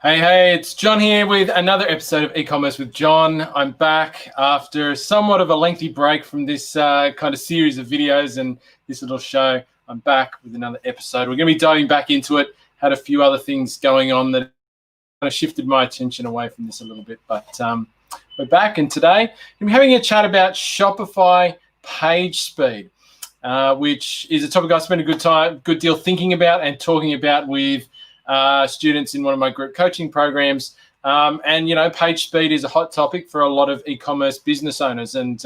Hey, it's John here with another episode of E-commerce with John. I'm back after somewhat of a lengthy break from this kind of series of videos and this little show. I'm back with another episode. We're going to be diving back into it. Had a few other things going on that kind of shifted my attention away from this a little bit, but we're back, and today we're having a chat about Shopify page speed, which is a topic I spent a good deal thinking about and talking about with students in one of my group coaching programs. And, you know, page speed is a hot topic for a lot of e-commerce business owners. And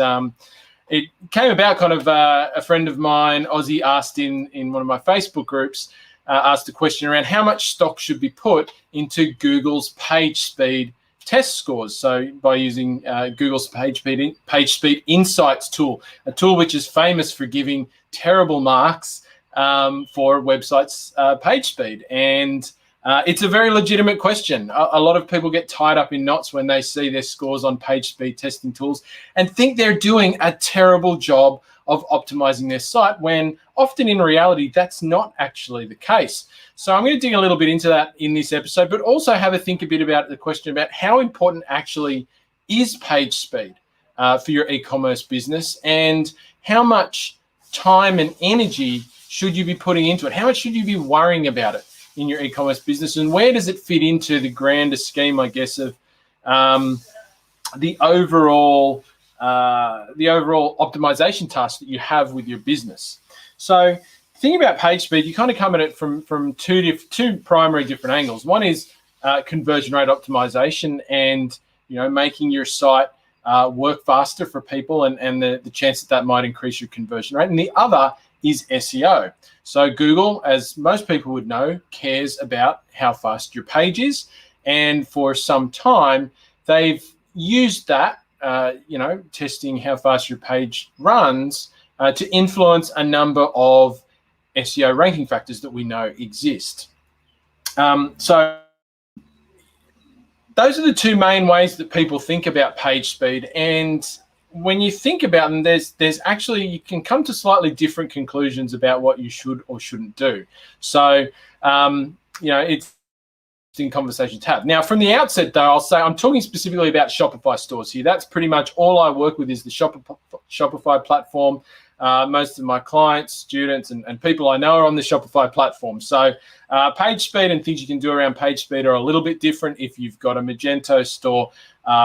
it came about kind of a friend of mine, Aussie, asked in one of my Facebook groups, asked a question around how much stock should be put into Google's page speed test scores. So by using Google's page speed insights tool, a tool which is famous for giving terrible marks for websites' page speed. And it's a very legitimate question. A lot of people get tied up in knots when they see their scores on page speed testing tools and think they're doing a terrible job of optimizing their site, when often in reality, that's not actually the case. So I'm going to dig a little bit into that in this episode, but also have a think a bit about the question about how important actually is page speed for your e-commerce business, and how much time and energy should you be putting into it? How much should you be worrying about it in your e-commerce business, and where does it fit into the grander scheme, I guess, of the overall optimization task that you have with your business? So, thinking about page speed, you kind of come at it from two primary different angles. One is conversion rate optimization, and making your site work faster for people, and the chance that might increase your conversion rate. And the other is SEO. So Google, as most people would know, cares about how fast your page is. And for some time, they've used that, testing how fast your page runs to influence a number of SEO ranking factors that we know exist. So those are the two main ways that people think about page speed. And when you think about them, there's actually, you can come to slightly different conclusions about what you should or shouldn't do. So, it's in conversation tab. Now, from the outset, though, I'll say I'm talking specifically about Shopify stores here. That's pretty much all I work with is the Shopify platform. Most of my clients, students, and people I know are on the Shopify platform. So page speed and things you can do around page speed are a little bit different. If you've got a Magento store,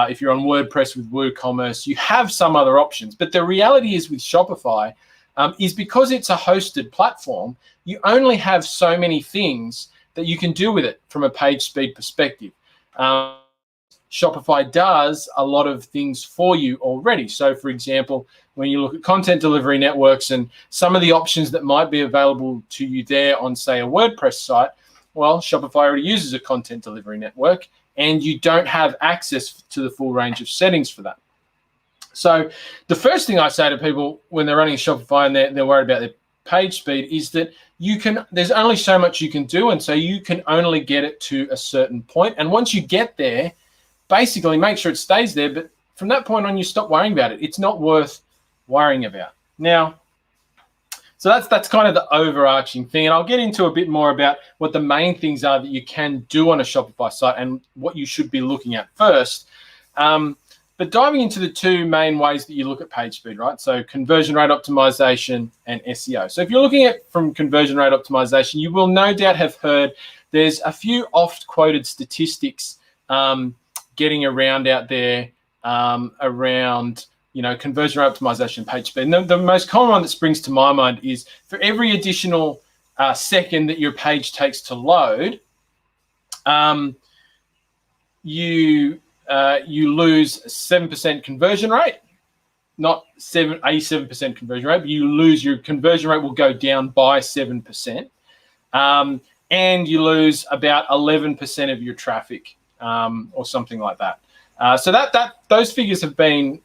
if you're on WordPress with WooCommerce, you have some other options. But the reality is with Shopify, is because it's a hosted platform, you only have so many things that you can do with it from a page speed perspective. Shopify does a lot of things for you already. So, for example, when you look at content delivery networks and some of the options that might be available to you there on, say, a WordPress site, well, Shopify already uses a content delivery network, and you don't have access to the full range of settings for that. So the first thing I say to people when they're running Shopify and they're worried about their page speed is that there's only so much you can do, and so you can only get it to a certain point. And once you get there, basically make sure it stays there, but from that point on, you stop worrying about it. It's not worth worrying about. Now, so that's kind of the overarching thing, and I'll get into a bit more about what the main things are that you can do on a Shopify site and what you should be looking at first. But diving into the two main ways that you look at page speed, right? So conversion rate optimization and SEO. So if you're looking at from conversion rate optimization, you will no doubt have heard there's a few oft quoted statistics getting around out there around conversion rate optimization, page speed. And the most common one that springs to my mind is for every additional second that your page takes to load, you lose 7% conversion rate, not 87% conversion rate, but your conversion rate will go down by 7%, and you lose about 11% of your traffic, or something like that. So those figures have been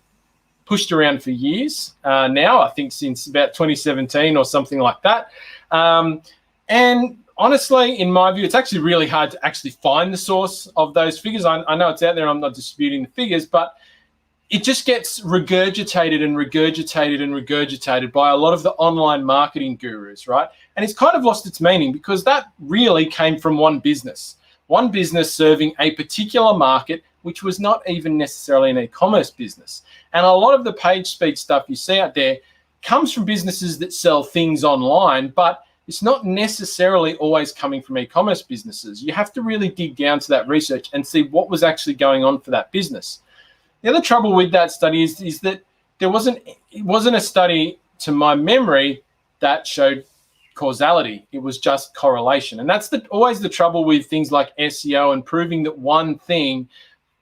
pushed around for years now, I think since about 2017 or something like that. And honestly, in my view, it's actually really hard to actually find the source of those figures. I know it's out there, I'm not disputing the figures, but it just gets regurgitated and regurgitated and regurgitated by a lot of the online marketing gurus, right? And it's kind of lost its meaning because that really came from one business. one business serving a particular market, which was not even necessarily an e-commerce business. And a lot of the page speed stuff you see out there comes from businesses that sell things online, but it's not necessarily always coming from e-commerce businesses. You have to really dig down to that research and see what was actually going on for that business. The other trouble with that study is that it wasn't a study, to my memory, that showed causality. It was just correlation. And that's always the trouble with things like SEO and proving that one thing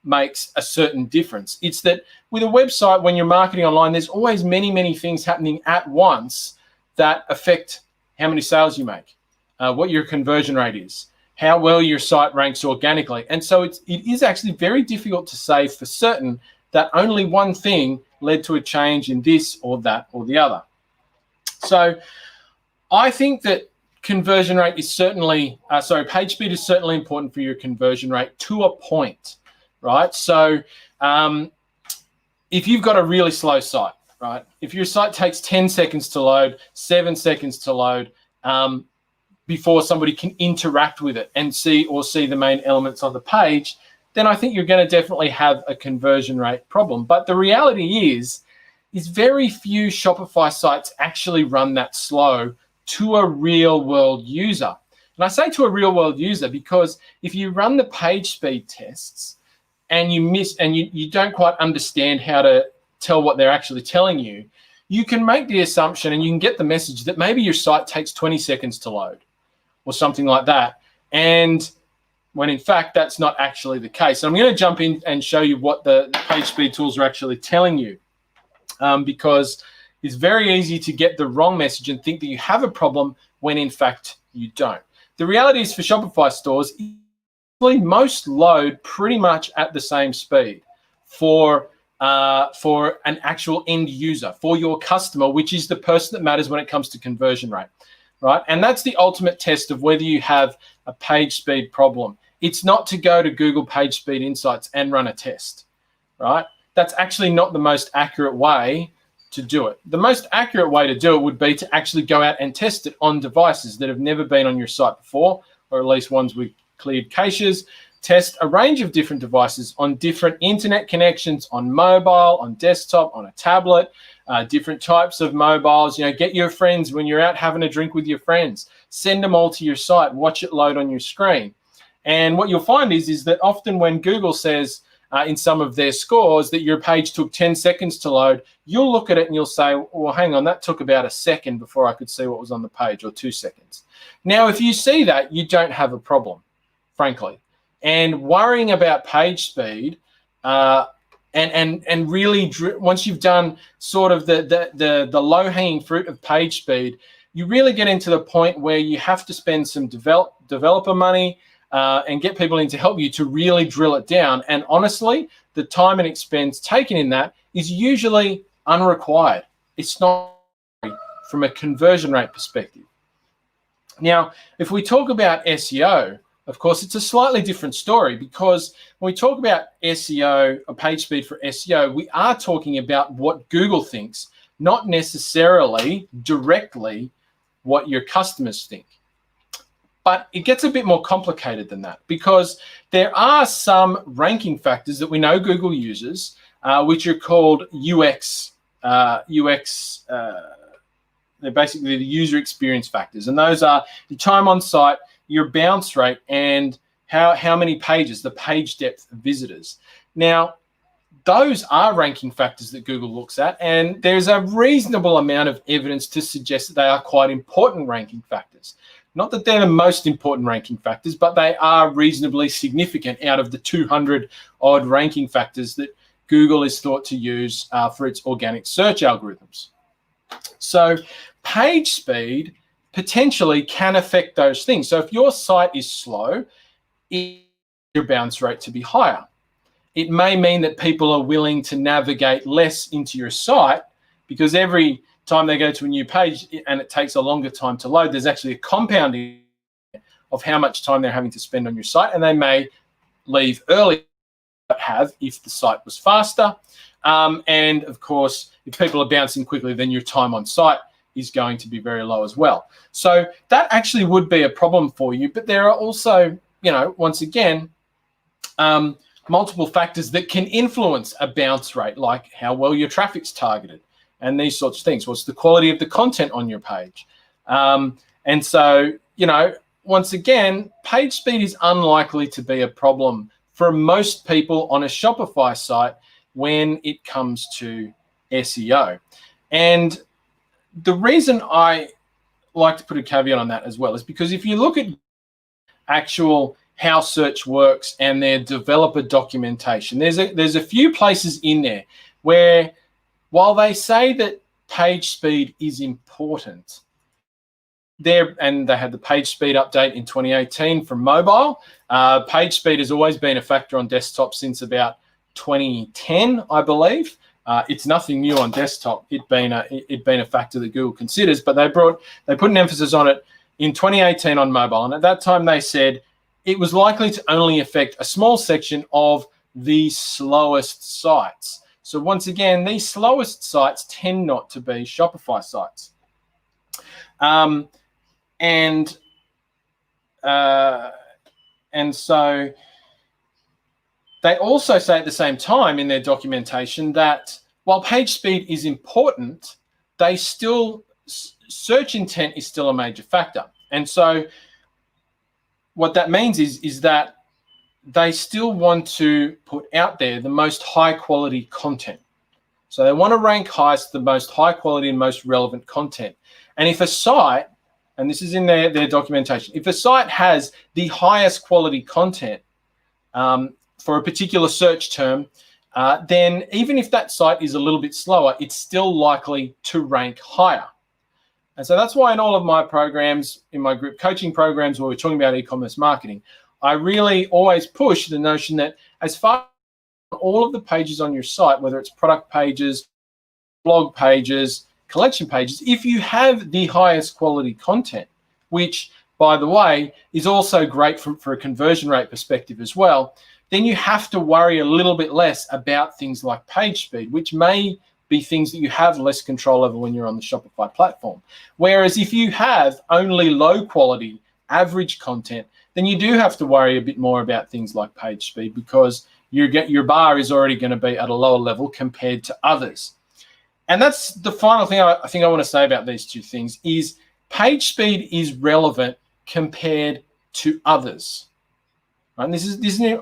makes a certain difference. It's that with a website, when you're marketing online, there's always many, many things happening at once that affect how many sales you make, what your conversion rate is, how well your site ranks organically. And so it is actually very difficult to say for certain that only one thing led to a change in this or that or the other. So I think that conversion rate is certainly, page speed is certainly important for your conversion rate to a point, right? So if you've got a really slow site, right? If your site takes 10 seconds to load, 7 seconds to load, before somebody can interact with it and see the main elements of the page, then I think you're going to definitely have a conversion rate problem. But the reality is very few Shopify sites actually run that slow to a real world user. And I say to a real world user because if you run the page speed tests and you don't quite understand how to tell what they're actually telling you, you can make the assumption and you can get the message that maybe your site takes 20 seconds to load or something like that. And when in fact, that's not actually the case. So I'm going to jump in and show you what the page speed tools are actually telling you, because it's very easy to get the wrong message and think that you have a problem when in fact you don't. The reality is for Shopify stores, most load pretty much at the same speed for an actual end user, for your customer, which is the person that matters when it comes to conversion rate, right? And that's the ultimate test of whether you have a page speed problem. It's not to go to Google Page Speed Insights and run a test, right? That's actually not the most accurate way to do it. The most accurate way to do it would be to actually go out and test it on devices that have never been on your site before, or at least ones with cleared caches. Test a range of different devices on different internet connections, on mobile, on desktop, on a tablet, different types of mobiles. Get your friends when you're out having a drink with your friends. Send them all to your site. Watch it load on your screen. And what you'll find is that often when Google says in some of their scores that your page took 10 seconds to load, you'll look at it and you'll say, well, hang on, that took about a second before I could see what was on the page, or 2 seconds. Now, if you see that, you don't have a problem, frankly. And worrying about page speed and really, once you've done sort of the low-hanging fruit of page speed, you really get into the point where you have to spend some developer money and get people in to help you to really drill it down. And honestly, the time and expense taken in that is usually unrequired. It's not from a conversion rate perspective. Now, if we talk about SEO, of course, it's a slightly different story, because when we talk about SEO, or page speed for SEO, we are talking about what Google thinks, not necessarily directly what your customers think. But it gets a bit more complicated than that, because there are some ranking factors that we know Google uses, which are called UX. They're basically the user experience factors. And those are the time on site, your bounce rate, and how many pages, the page depth of visitors. Now, those are ranking factors that Google looks at, and there's a reasonable amount of evidence to suggest that they are quite important ranking factors. Not that they're the most important ranking factors, but they are reasonably significant out of the 200 odd ranking factors that Google is thought to use for its organic search algorithms. So page speed potentially can affect those things. So if your site is slow, your bounce rate to be higher. It may mean that people are willing to navigate less into your site, because every time they go to a new page and it takes a longer time to load, there's actually a compounding of how much time they're having to spend on your site, and they may leave early if the site was faster. And of course, if people are bouncing quickly, then your time on site is going to be very low as well. So that actually would be a problem for you. But there are also once again, multiple factors that can influence a bounce rate, like how well your traffic's targeted and these sorts of things. What's the quality of the content on your page? And so, once again, page speed is unlikely to be a problem for most people on a Shopify site when it comes to SEO. And the reason I like to put a caveat on that as well is because if you look at actual how search works and their developer documentation, there's a few places in there where, while they say that page speed is important, and they had the page speed update in 2018 from mobile. Page speed has always been a factor on desktop since about 2010, I believe. It's nothing new on desktop. It'd been a factor that Google considers, but they put an emphasis on it in 2018 on mobile. And at that time, they said it was likely to only affect a small section of the slowest sites. So once again, these slowest sites tend not to be Shopify sites. And so they also say at the same time in their documentation that while page speed is important, search intent is still a major factor. And so what that means is that they still want to put out there the most high quality content. So they want to rank highest, the most high quality and most relevant content. And if a site, and this is in their documentation, if a site has the highest quality content for a particular search term, then even if that site is a little bit slower, it's still likely to rank higher. And so that's why in all of my programs, in my group coaching programs where we're talking about e-commerce marketing, I really always push the notion that as far as all of the pages on your site, whether it's product pages, blog pages, collection pages, if you have the highest quality content, which, by the way, is also great for a conversion rate perspective as well, then you have to worry a little bit less about things like page speed, which may be things that you have less control over when you're on the Shopify platform. Whereas if you have only low quality, average content, then you do have to worry a bit more about things like page speed because your bar is already going to be at a lower level compared to others. And that's the final thing I think I want to say about these two things is page speed is relevant compared to others. Right?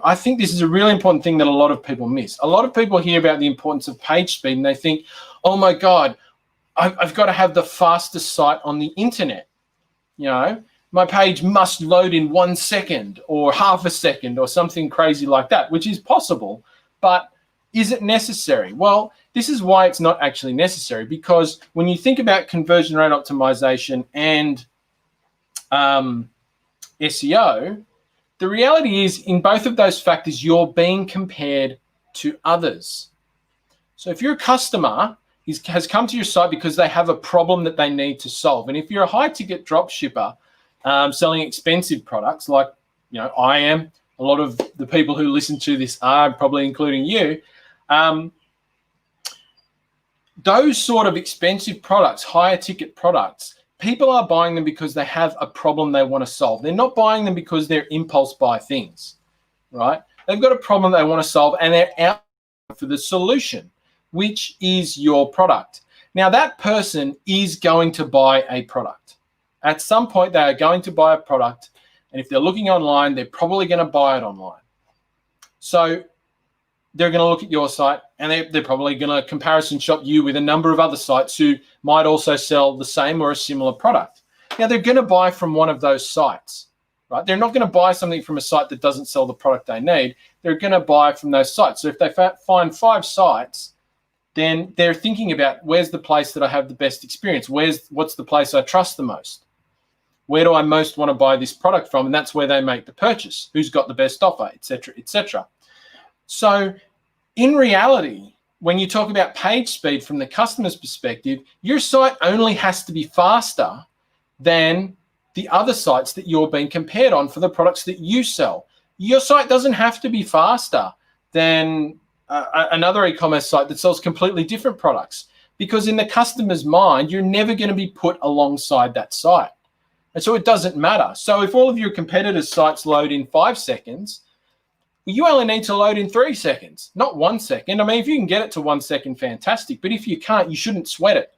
I think this is a really important thing that a lot of people miss. A lot of people hear about the importance of page speed and they think, oh my God, I've got to have the fastest site on the internet. My page must load in 1 second or half a second or something crazy like that, which is possible, but is it necessary? Well, this is why it's not actually necessary, because when you think about conversion rate optimization and SEO, the reality is in both of those factors, you're being compared to others. So if your customer has come to your site because they have a problem that they need to solve, and if you're a high-ticket dropshipper selling expensive products like I am, a lot of the people who listen to this are, probably including you, those sort of expensive products, higher ticket products, people are buying them because they have a problem they want to solve. They're not buying them because they're impulse buy things, right? They've got a problem they want to solve and they're out for the solution, which is your product. Now, that person is going to buy a product. At some point, they are going to buy a product, and if they're looking online, they're probably going to buy it online. So they're going to look at your site and they're probably going to comparison shop you with a number of other sites who might also sell the same or a similar product. Now, they're going to buy from one of those sites, right? They're not going to buy something from a site that doesn't sell the product they need. They're going to buy from those sites. So if they find 5 sites, then they're thinking about where's the place that I have the best experience? What's the place I trust the most? Where do I most want to buy this product from? And that's where they make the purchase. Who's got the best offer, et cetera, et cetera. So in reality, when you talk about page speed from the customer's perspective, your site only has to be faster than the other sites that you're being compared on for the products that you sell. Your site doesn't have to be faster than another e-commerce site that sells completely different products, because in the customer's mind, you're never going to be put alongside that site. And so it doesn't matter. So if all of your competitors' sites load in 5 seconds, you only need to load in 3 seconds, not 1 second. I mean, if you can get it to 1 second, fantastic. But if you can't, you shouldn't sweat it.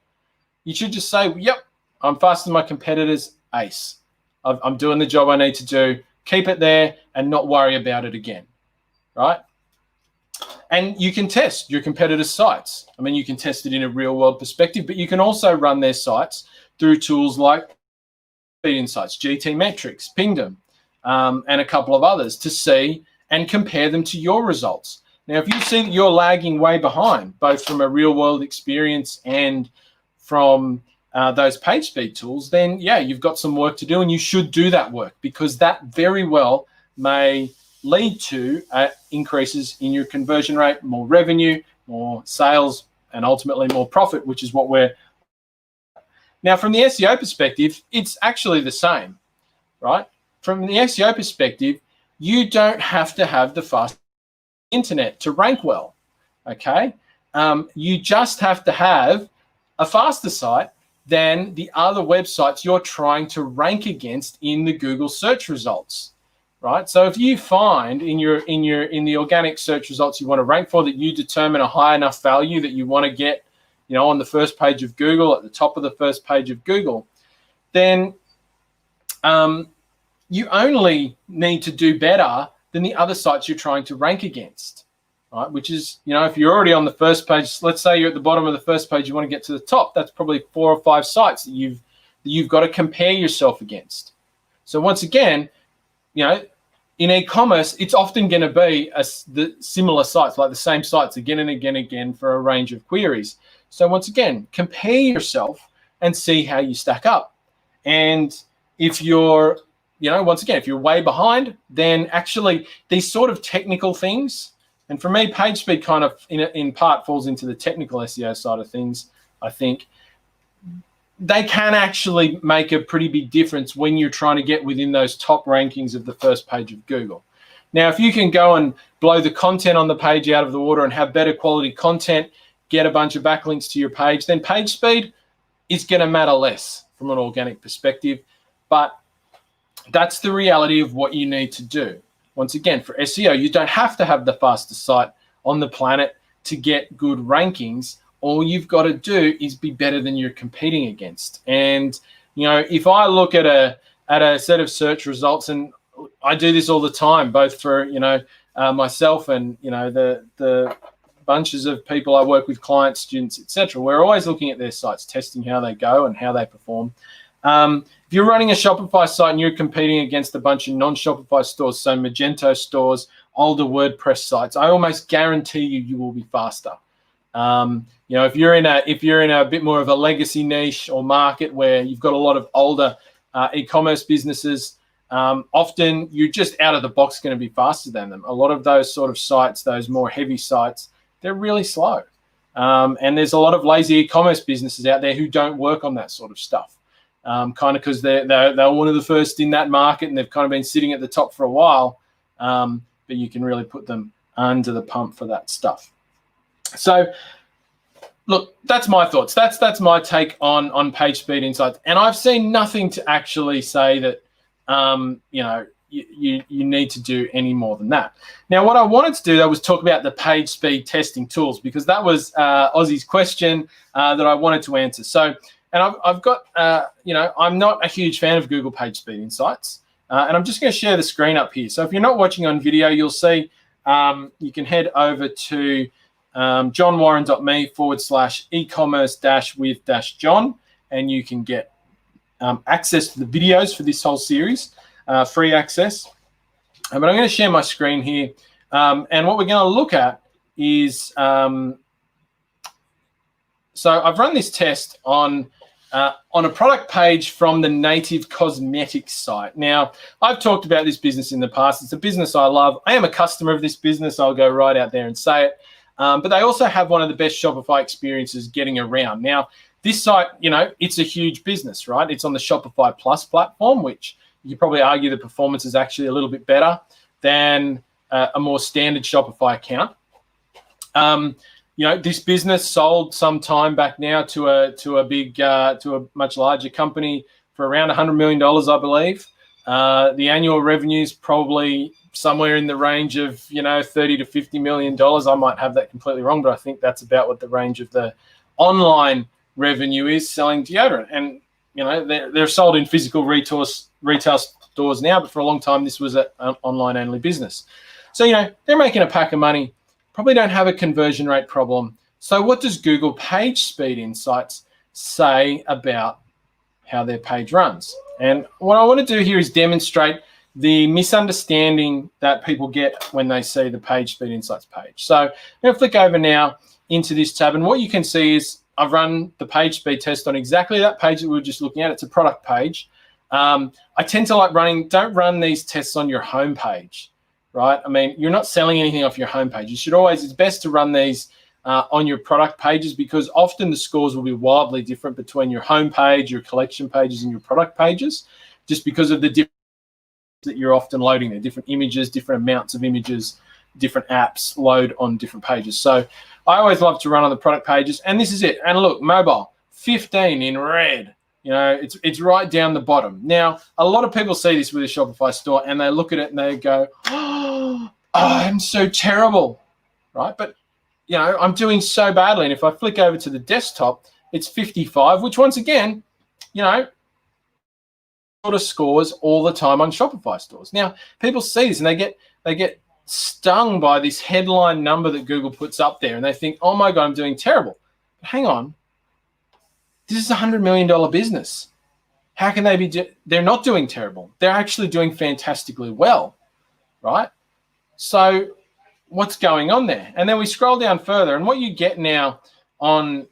You should just say, yep, I'm faster than my competitors, ace. I'm doing the job I need to do. Keep it there and not worry about it again, right? And you can test your competitors' sites. I mean, you can test it in a real-world perspective, but you can also run their sites through tools like Insights, GT Metrics, Pingdom, and a couple of others to see and compare them to your results. Now, if you see that you're lagging way behind, both from a real-world experience and from those page speed tools, then yeah, you've got some work to do, and you should do that work, because that very well may lead to increases in your conversion rate, more revenue, more sales, and ultimately more profit, which is what we're. Now, from the SEO perspective, it's actually the same, right? From the SEO perspective, you don't have to have the fast internet to rank well, okay? You just have to have a faster site than the other websites you're trying to rank against in the Google search results, right? So if you find in the organic search results you want to rank for that you determine a high enough value that you want to get, on the first page of Google, at the top of the first page of Google, then you only need to do better than the other sites you're trying to rank against, right? Which is, if you're already on the first page, let's say you're at the bottom of the first page, you want to get to the top, that's probably 4 or 5 sites that you've got to compare yourself against. So once again, in e-commerce, it's often going to be the similar sites, like the same sites again and again and again for a range of queries. So once again, compare yourself and see how you stack up. And if you're, once again, if you're way behind, then actually these sort of technical things, and for me, page speed kind of in part falls into the technical SEO side of things, I think, they can actually make a pretty big difference when you're trying to get within those top rankings of the first page of Google. Now, if you can go and blow the content on the page out of the water and have better quality content, get a bunch of backlinks to your page, then page speed is going to matter less from an organic perspective. But that's the reality of what you need to do. Once again, for SEO, you don't have to have the fastest site on the planet to get good rankings. All you've got to do is be better than you're competing against. And, if I look at a set of search results, and I do this all the time, both for, myself and, the bunches of people I work with, clients, students, etc. We're always looking at their sites, testing how they go and how they perform. If you're running a Shopify site and you're competing against a bunch of non-Shopify stores, so Magento stores, older WordPress sites, I almost guarantee you will be faster. If you're in a bit more of a legacy niche or market where you've got a lot of older e-commerce businesses, often you're just out of the box going to be faster than them. A lot of those sort of sites, those more heavy sites, they're really slow. And there's a lot of lazy e-commerce businesses out there who don't work on that sort of stuff, kind of because they're one of the first in that market and they've kind of been sitting at the top for a while, but you can really put them under the pump for that stuff. So, look, that's my thoughts. That's my take on page speed insights. And I've seen nothing to actually say that, you need to do any more than that. Now, what I wanted to do, though, was talk about the page speed testing tools, because that was Ozzy's question that I wanted to answer. So, and I've got, I'm not a huge fan of Google Page Speed Insights, and I'm just going to share the screen up here. So if you're not watching on video, you'll see you can head over to johnwarren.me/ecommerce-with-john, and you can get access to the videos for this whole series, free access. But I'm going to share my screen here, and what we're going to look at is, so I've run this test on a product page from the Native Cosmetics site. Now, I've talked about this business in the past. It's a business I love. I am a customer of this business. I'll go right out there and say it. But they also have one of the best Shopify experiences getting around. Now, this site, it's a huge business, right? It's on the Shopify Plus platform, which you could probably argue the performance is actually a little bit better than a more standard Shopify account. This business sold some time back now to a much larger company for around $100 million, I believe. The annual revenue is probably somewhere in the range of, $30 to $50 million. I might have that completely wrong, but I think that's about what the range of the online revenue is selling deodorant. And, they're sold in physical retail stores now, but for a long time, this was an online-only business. So, they're making a pack of money, probably don't have a conversion rate problem. So what does Google Page Speed Insights say about how their page runs? And what I want to do here is demonstrate the misunderstanding that people get when they see the Page Speed Insights page. So I'm going to flick over now into this tab, and what you can see is I've run the page speed test on exactly that page that we were just looking at. It's a product page. I tend to don't run these tests on your home page, right? I mean, you're not selling anything off your home page. It's best to run these on your product pages, because often the scores will be wildly different between your home page, your collection pages, and your product pages, just because of the different that you're often loading there, different images, different amounts of images, different apps load on different pages. So I always love to run on the product pages, and this is it. And look, mobile, 15 in red. It's right down the bottom. Now, a lot of people see this with a Shopify store, and they look at it and they go, oh, I'm so terrible, right? But I'm doing so badly. And if I flick over to the desktop, it's 55, which once again, sort of scores all the time on Shopify stores. Now, people see this and they get stung by this headline number that Google puts up there, and they think, oh my God, I'm doing terrible. But hang on. This is a $100 million business. How can they be? They're not doing terrible. They're actually doing fantastically well, right? So what's going on there? And then we scroll down further, and what you get now on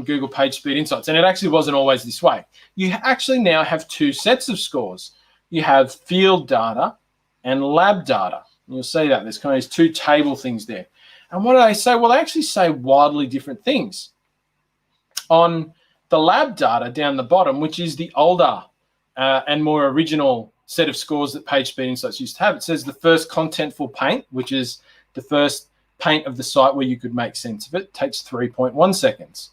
Google Page Speed Insights, and it actually wasn't always this way. You actually now have two sets of scores. You have field data and lab data. And you'll see that there's kind of these two table things there. And what do they say? Well, they actually say wildly different things. On the lab data down the bottom, which is the older and more original set of scores that Page Speed Insights used to have, it says the first contentful paint, which is the first paint of the site where you could make sense of it, takes 3.1 seconds.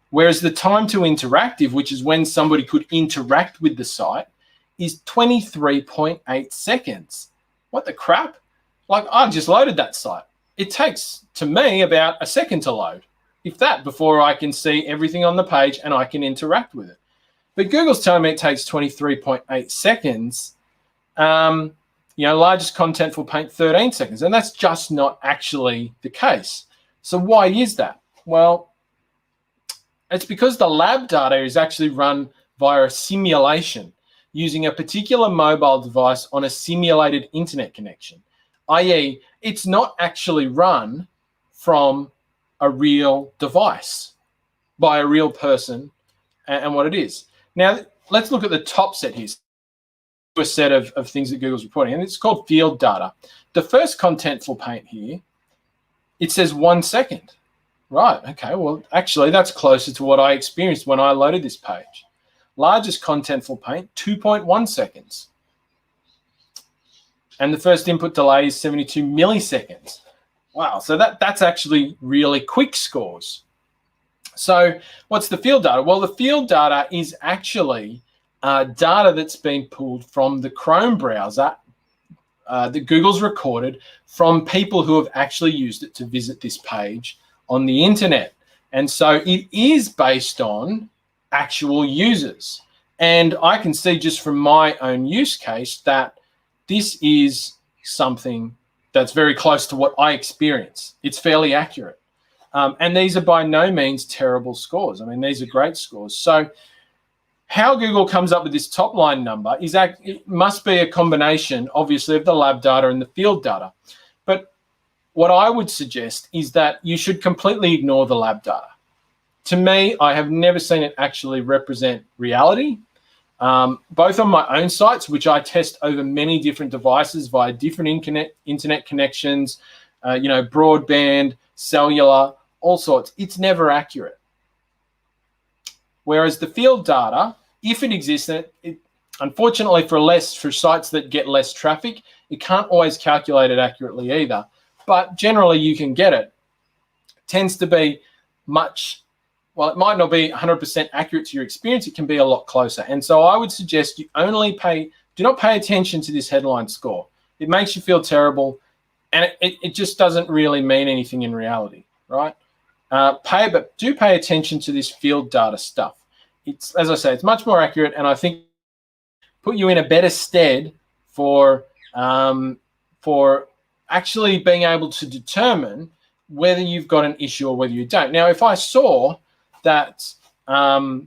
Whereas the time to interactive, which is when somebody could interact with the site, is 23.8 seconds. What the crap? Like, I just loaded that site. It takes, to me, about a second to load, if that, before I can see everything on the page and I can interact with it. But Google's telling me it takes 23.8 seconds. Largest contentful paint, 13 seconds. And that's just not actually the case. So why is that? Well, it's because the lab data is actually run via a simulation using a particular mobile device on a simulated internet connection, i.e., it's not actually run from a real device by a real person and what it is. Now, let's look at the top set here. A set of things that Google's reporting, and it's called field data. The first contentful paint here, it says 1 second. Right, okay, well, actually, that's closer to what I experienced when I loaded this page. Largest contentful paint, 2.1 seconds. And the first input delay is 72 milliseconds. Wow, so that's actually really quick scores. So what's the field data? Well, the field data is actually data that's been pulled from the Chrome browser that Google's recorded from people who have actually used it to visit this page on the internet. And so it is based on actual users. And I can see just from my own use case that this is something that's very close to what I experience. It's fairly accurate. And these are by no means terrible scores. I mean, these are great scores. So how Google comes up with this top line number is that it must be a combination, obviously, of the lab data and the field data. But what I would suggest is that you should completely ignore the lab data. To me, I have never seen it actually represent reality, both on my own sites, which I test over many different devices via different internet connections, broadband, cellular, all sorts. It's never accurate. Whereas the field data, if it exists, it unfortunately for sites that get less traffic, it can't always calculate it accurately either. But generally you can get it. It tends to be much while it might not be 100% accurate to your experience, it can be a lot closer. And so I would suggest you do not pay attention to this headline score. It makes you feel terrible, and it just doesn't really mean anything in reality, right? But do pay attention to this field data stuff. It's, as I say, it's much more accurate, and I think put you in a better stead for actually being able to determine whether you've got an issue or whether you don't. Now, if I saw that, my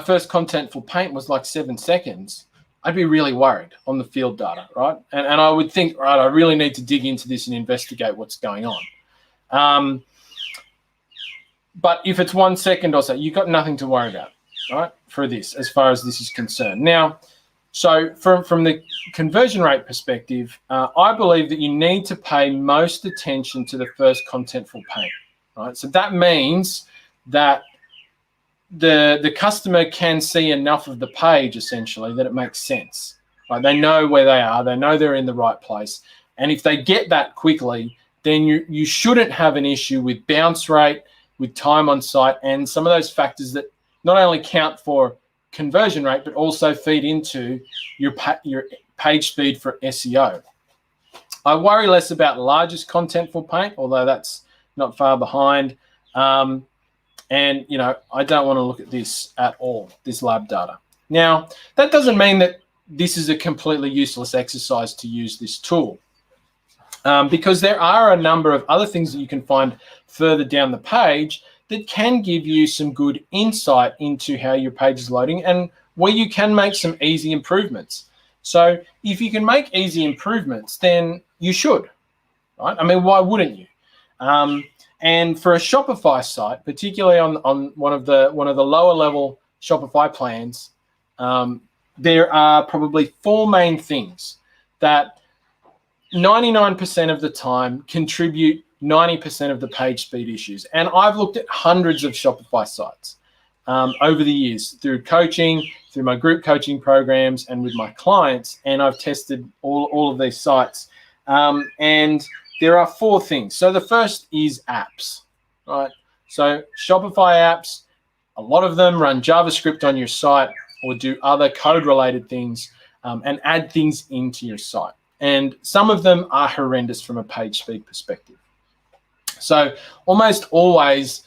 first contentful paint was like 7 seconds, I'd be really worried on the field data, right? And I would think, right, I really need to dig into this and investigate what's going on. But if it's 1 second or so, you've got nothing to worry about, right, for this, as far as this is concerned. Now, so from the conversion rate perspective, I believe that you need to pay most attention to the first contentful paint, right? So that means that the customer can see enough of the page, essentially, that it makes sense. Right? They know where they are. They know they're in the right place. And if they get that quickly, then you shouldn't have an issue with bounce rate, with time on site, and some of those factors that not only count for conversion rate, but also feed into your page speed for SEO. I worry less about largest contentful paint, although that's not far behind. And, I don't want to look at this at all, this lab data. Now, that doesn't mean that this is a completely useless exercise to use this tool, because there are a number of other things that you can find further down the page that can give you some good insight into how your page is loading and where you can make some easy improvements. So if you can make easy improvements, then you should, right? I mean, why wouldn't you? And for a Shopify site, particularly on one of the lower level Shopify plans, there are probably 4 main things that 99% of the time contribute 90% of the page speed issues. And I've looked at hundreds of Shopify sites over the years through coaching, through my group coaching programs, and with my clients. And I've tested all of these sites. And there are 4 things. So the first is apps, right? So Shopify apps, a lot of them run JavaScript on your site or do other code-related things and add things into your site. And some of them are horrendous from a page speed perspective. So almost always,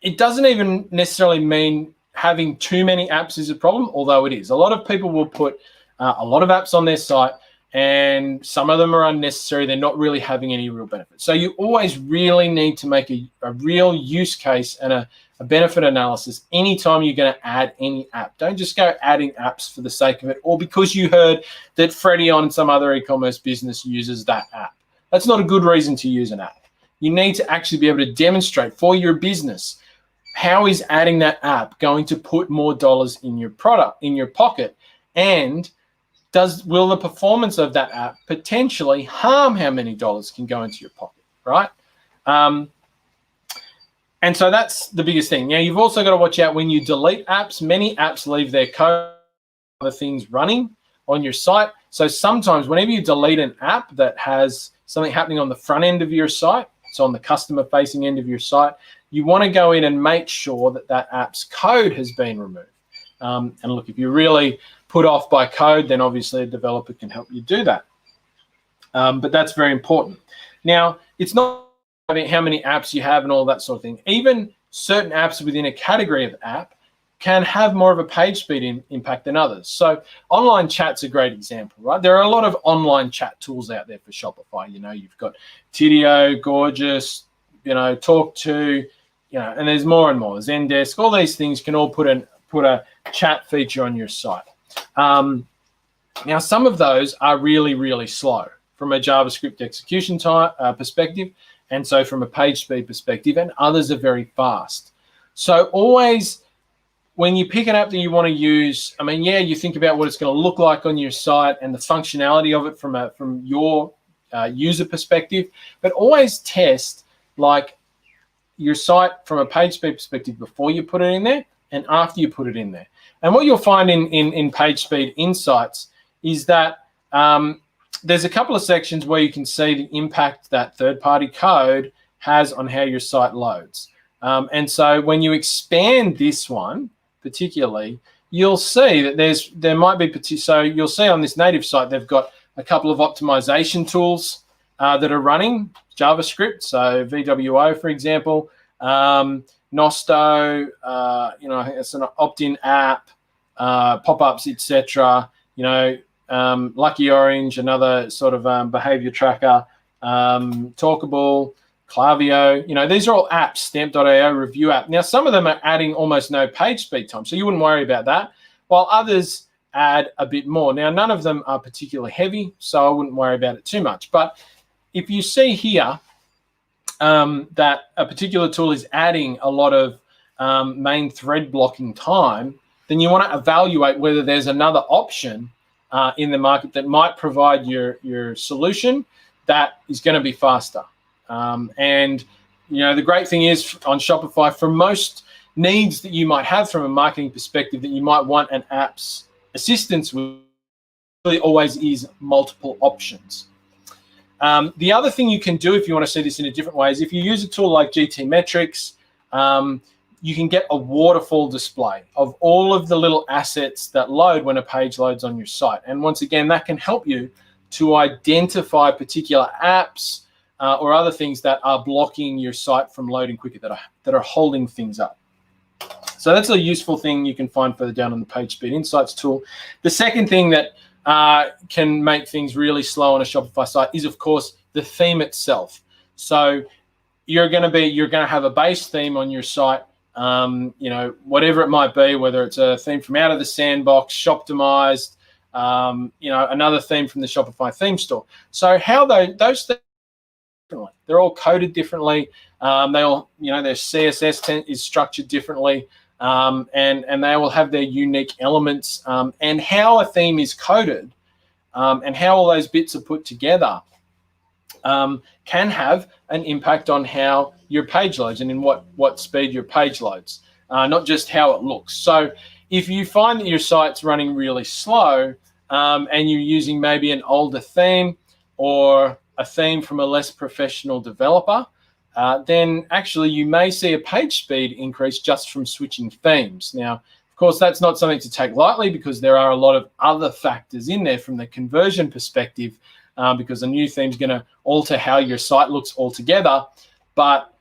it doesn't even necessarily mean having too many apps is a problem, although it is. A lot of people will put a lot of apps on their site, and some of them are unnecessary. They're not really having any real benefit. So you always really need to make a real use case and a benefit analysis anytime you're going to add any app. Don't just go adding apps for the sake of it, or because you heard that Freddie on some other e-commerce business uses that app. That's not a good reason to use an app. You need to actually be able to demonstrate for your business, how is adding that app going to put more dollars in your pocket, and will the performance of that app potentially harm how many dollars can go into your pocket, right? And so that's the biggest thing. Now, you've also got to watch out when you delete apps. Many apps leave their code, other things running on your site. So sometimes whenever you delete an app that has something happening on the front end of your site, so on the customer-facing end of your site, you want to go in and make sure that that app's code has been removed. And look, if you're really put off by code, then obviously a developer can help you do that. But that's very important. Now, it's not how many apps you have and all that sort of thing. Even certain apps within a category of app can have more of a page speed impact than others. So online chat's a great example, right? There are a lot of online chat tools out there for Shopify. You've got Tidio, Gorgeous, Talk to, and there's more and more. Zendesk, all these things can all put a chat feature on your site. Now, some of those are really, really slow from a JavaScript execution time perspective, and so from a page speed perspective, and others are very fast. So always, when you pick an app that you want to use, you think about what it's going to look like on your site and the functionality of it from your user perspective, but always test like your site from a page speed perspective before you put it in there and after you put it in there. And what you'll find in page speed insights is that there's a couple of sections where you can see the impact that third-party code has on how your site loads. And so when you expand this one particularly, you'll see that there might be, so you'll see on this native site, they've got a couple of optimization tools that are running JavaScript. So VWO, for example, Nosto, it's an opt-in app, pop-ups, etc. Lucky Orange, another sort of behavior tracker, Talkable, Klaviyo. These are all apps, Stamp.io, review app. Now, some of them are adding almost no page speed time, so you wouldn't worry about that, while others add a bit more. Now, none of them are particularly heavy, so I wouldn't worry about it too much. But if you see here that a particular tool is adding a lot of main thread blocking time, then you want to evaluate whether there's another option in the market that might provide your solution that is going to be faster. And the great thing is on Shopify, for most needs that you might have from a marketing perspective that you might want an app's assistance with, really always is multiple options. The other thing you can do if you want to see this in a different way is if you use a tool like GT Metrics, you can get a waterfall display of all of the little assets that load when a page loads on your site. And once again, that can help you to identify particular apps or other things that are blocking your site from loading quicker, that are holding things up. So that's a useful thing you can find further down on the Page Speed Insights tool. The second thing that can make things really slow on a Shopify site is, of course, the theme itself. So you're going to have a base theme on your site, whatever it might be, whether it's a theme from out of the sandbox, Shoptimized, another theme from the Shopify theme store. So how those things, they're all coded differently. They all, their CSS is structured differently, and they will have their unique elements. And how a theme is coded, and how all those bits are put together, can have an impact on how your page loads and in what speed your page loads, not just how it looks. So if you find that your site's running really slow, and you're using maybe an older theme or a theme from a less professional developer, then actually you may see a page speed increase just from switching themes. Now, of course, that's not something to take lightly because there are a lot of other factors in there from the conversion perspective, because a new theme is going to alter how your site looks altogether. But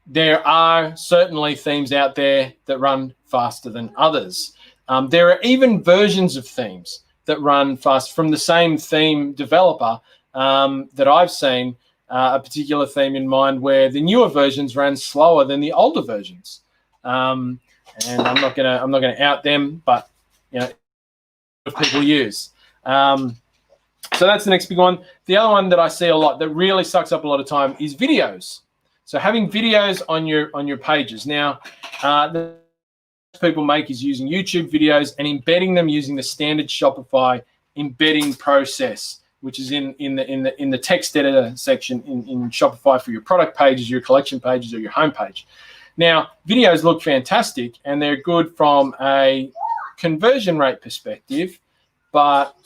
there are certainly themes out there that run faster than others. There are even versions of themes that run fast from the same theme developer that I've seen, a particular theme in mind where the newer versions ran slower than the older versions. And I'm not gonna out them, but people use. So that's the next big one. The other one that I see a lot that really sucks up a lot of time is videos. So having videos on your pages. Now, the people make is using YouTube videos and embedding them using the standard Shopify embedding process, which is in the text editor section in Shopify for your product pages, your collection pages, or your home page. Now, videos look fantastic and they're good from a conversion rate perspective, but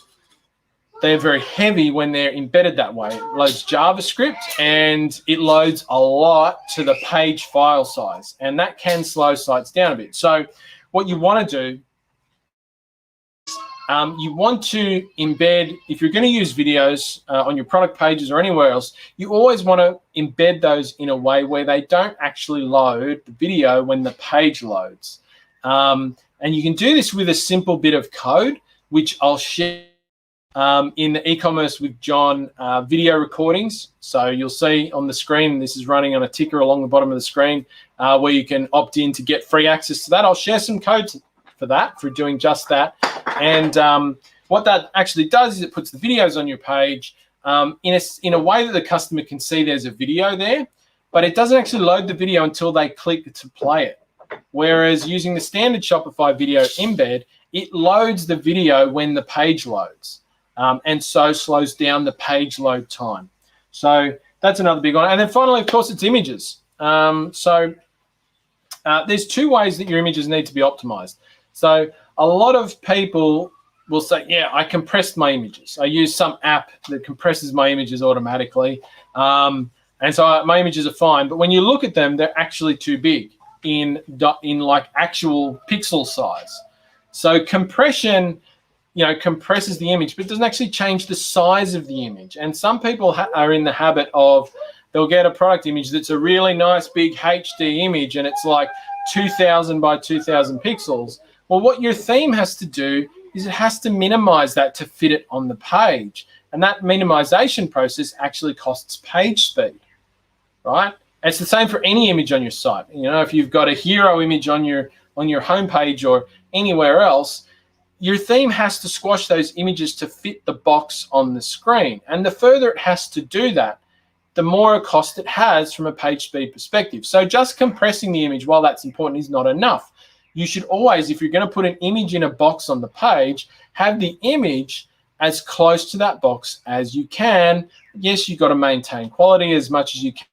they're very heavy when they're embedded that way. It loads JavaScript and it loads a lot to the page file size, and that can slow sites down a bit. So what you want to do, you want to embed, if you're going to use videos on your product pages or anywhere else, you always want to embed those in a way where they don't actually load the video when the page loads. And you can do this with a simple bit of code, which I'll share in the e-commerce with John video recordings. So you'll see on the screen, this is running on a ticker along the bottom of the screen, where you can opt in to get free access to that. I'll share some code for that, for doing just that. And what that actually does is it puts the videos on your page in a way that the customer can see there's a video there, but it doesn't actually load the video until they click to play it. Whereas using the standard Shopify video embed, it loads the video when the page loads. And so slows down the page load time. So that's another big one. And then finally, of course, it's images. So there's two ways that your images need to be optimized. So a lot of people will say, yeah, I compressed my images. I use some app that compresses my images automatically. And so my images are fine, but when you look at them, they're actually too big in like actual pixel size. So compression, compresses the image, but it doesn't actually change the size of the image. And some people are in the habit of, they'll get a product image that's a really nice big HD image and it's like 2000 by 2000 pixels. Well, what your theme has to do is it has to minimize that to fit it on the page. And that minimization process actually costs page speed, right? And it's the same for any image on your site. If you've got a hero image on your homepage or anywhere else, your theme has to squash those images to fit the box on the screen. And the further it has to do that, the more cost it has from a page speed perspective. So just compressing the image, while that's important, is not enough. You should always, if you're going to put an image in a box on the page, have the image as close to that box as you can. Yes, you've got to maintain quality as much as you can,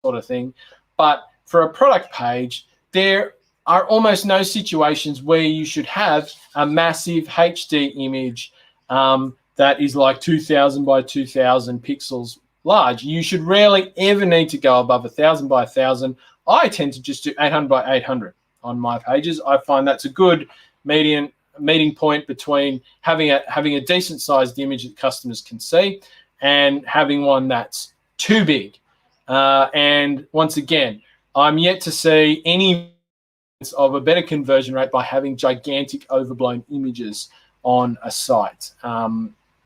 sort of thing. But for a product page, there are almost no situations where you should have a massive HD image that is like 2000 by 2000 pixels large. You should rarely ever need to go above 1000 by 1000. I tend to just do 800 by 800 on my pages. I find that's a good meeting point between having a decent sized image that customers can see and having one that's too big. And once again, I'm yet to see any of a better conversion rate by having gigantic overblown images on a site.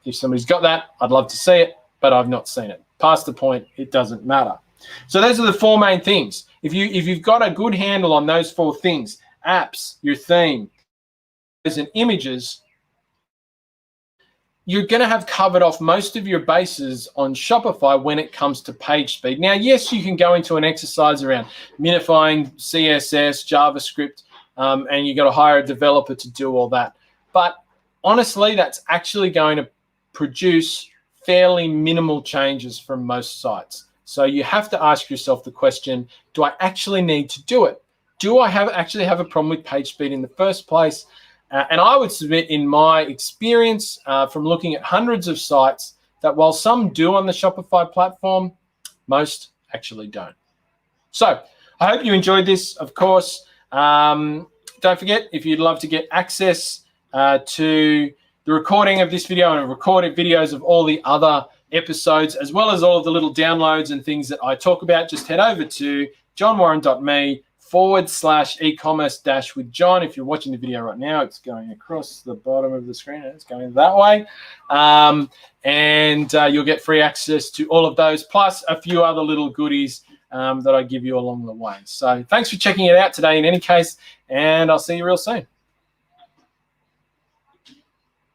If somebody's got that, I'd love to see it, but I've not seen it. Past the point, it doesn't matter. So those are the four main things. If you've got a good handle on those four things, apps, your theme, and images, you're going to have covered off most of your bases on Shopify when it comes to page speed. Now, yes, you can go into an exercise around minifying CSS, JavaScript, and you've got to hire a developer to do all that. But honestly, that's actually going to produce fairly minimal changes from most sites. So you have to ask yourself the question, do I actually need to do it? Do I actually have a problem with page speed in the first place? And I would submit, in my experience from looking at hundreds of sites, that while some do on the Shopify platform, most actually don't. So I hope you enjoyed this. Of course, don't forget, if you'd love to get access to the recording of this video and recorded videos of all the other episodes, as well as all of the little downloads and things that I talk about, just head over to johnwarren.me/e-commerce- with John. If you're watching the video right now, it's going across the bottom of the screen and it's going that way. And you'll get free access to all of those, plus a few other little goodies that I give you along the way. So thanks for checking it out today in any case, and I'll see you real soon.